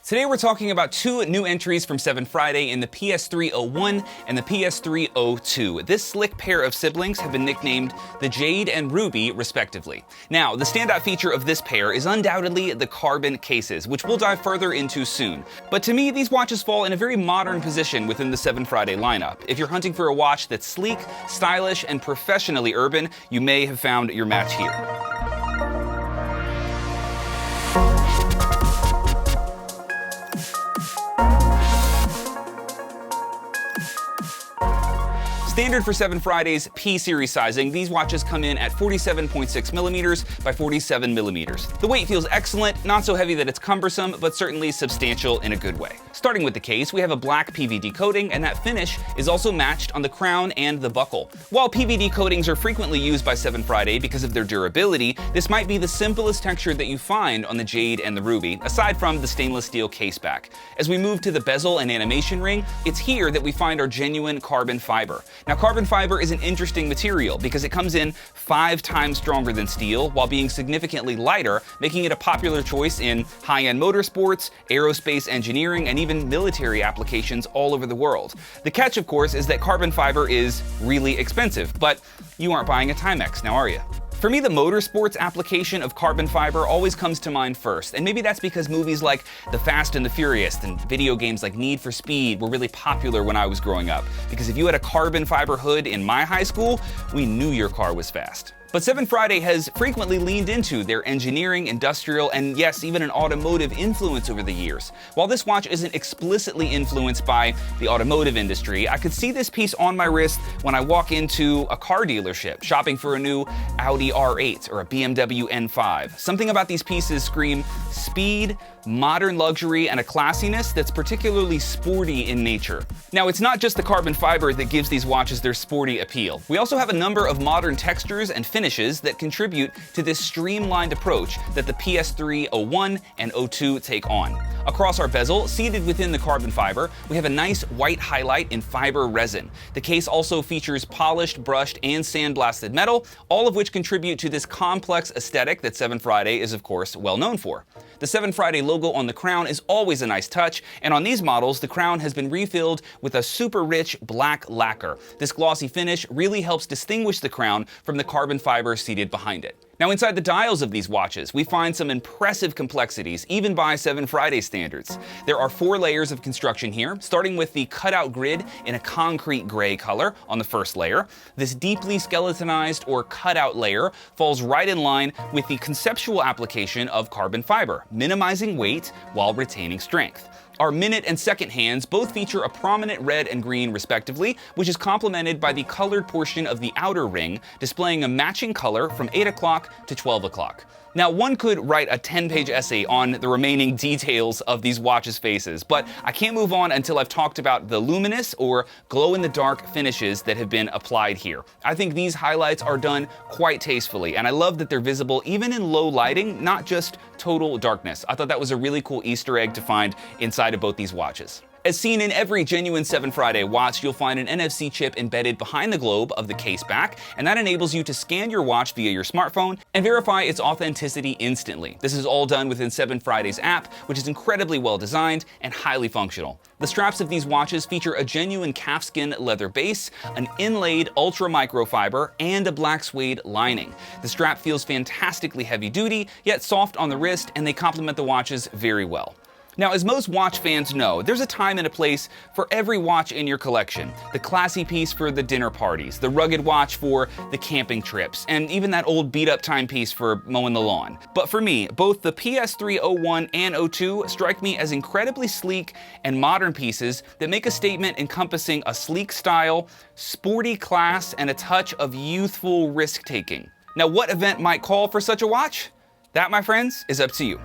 Today we're talking about two new entries from 7Friday in the PS3-01 and the PS3-02. This slick pair of siblings have been nicknamed the Jade and Ruby, respectively. Now, the standout feature of this pair is undoubtedly the carbon cases, which we'll dive further into soon. But to me, these watches fall in a very modern position within the 7Friday lineup. If you're hunting for a watch that's sleek, stylish, and professionally urban, you may have found your match here. Standard for 7Friday's P-series sizing, these watches come in at 47.6mm by 47mm. The weight feels excellent, not so heavy that it's cumbersome, but certainly substantial in a good way. Starting with the case, we have a black PVD coating, and that finish is also matched on the crown and the buckle. While PVD coatings are frequently used by 7Friday because of their durability, this might be the simplest texture that you find on the Jade and the Ruby, aside from the stainless steel caseback. As we move to the bezel and animation ring, it's here that we find our genuine carbon fiber. Now, carbon fiber is an interesting material because it comes in 5 times stronger than steel while being significantly lighter, making it a popular choice in high-end motorsports, aerospace engineering, and even military applications all over the world. The catch, of course, is that carbon fiber is really expensive, but you aren't buying a Timex, now are you? For me, the motorsports application of carbon fiber always comes to mind first, and maybe that's because movies like The Fast and the Furious and video games like Need for Speed were really popular when I was growing up, because if you had a carbon fiber hood in my high school, we knew your car was fast. But 7Friday has frequently leaned into their engineering, industrial, and yes, even an automotive influence over the years. While this watch isn't explicitly influenced by the automotive industry, I could see this piece on my wrist when I walk into a car dealership, shopping for a new Audi R8 or a BMW N5. Something about these pieces scream speed, modern luxury, and a classiness that's particularly sporty in nature. Now, it's not just the carbon fiber that gives these watches their sporty appeal. We also have a number of modern textures and finishes that contribute to this streamlined approach that the PS3-01 and 02 take on. Across our bezel, seated within the carbon fiber, we have a nice white highlight in fiber resin. The case also features polished, brushed, and sandblasted metal, all of which contribute to this complex aesthetic that 7Friday is, of course, well known for. The 7Friday logo on the crown is always a nice touch, and on these models, the crown has been refilled with a super rich black lacquer. This glossy finish really helps distinguish the crown from the carbon fiber seated behind it. Now, inside the dials of these watches, we find some impressive complexities, even by 7Friday standards. There are 4 layers of construction here, starting with the cutout grid in a concrete gray color on the first layer. This deeply skeletonized or cutout layer falls right in line with the conceptual application of carbon fiber, minimizing weight while retaining strength. Our minute and second hands both feature a prominent red and green respectively, which is complemented by the colored portion of the outer ring, displaying a matching color from 8 o'clock to 12 o'clock. Now, one could write a 10-page essay on the remaining details of these watches' faces, but I can't move on until I've talked about the luminous or glow-in-the-dark finishes that have been applied here. I think these highlights are done quite tastefully, and I love that they're visible even in low lighting, not just total darkness. I thought that was a really cool Easter egg to find inside of both these watches. As seen in every genuine 7Friday watch, you'll find an NFC chip embedded behind the globe of the case back, and that enables you to scan your watch via your smartphone and verify its authenticity instantly. This is all done within 7Friday's app, which is incredibly well designed and highly functional. The straps of these watches feature a genuine calfskin leather base, an inlaid ultra microfiber, and a black suede lining. The strap feels fantastically heavy duty, yet soft on the wrist, and they complement the watches very well. Now, as most watch fans know, there's a time and a place for every watch in your collection. The classy piece for the dinner parties, the rugged watch for the camping trips, and even that old beat-up timepiece for mowing the lawn. But for me, both the PS3-01 and 02 strike me as incredibly sleek and modern pieces that make a statement encompassing a sleek style, sporty class, and a touch of youthful risk-taking. Now, what event might call for such a watch? That, my friends, is up to you.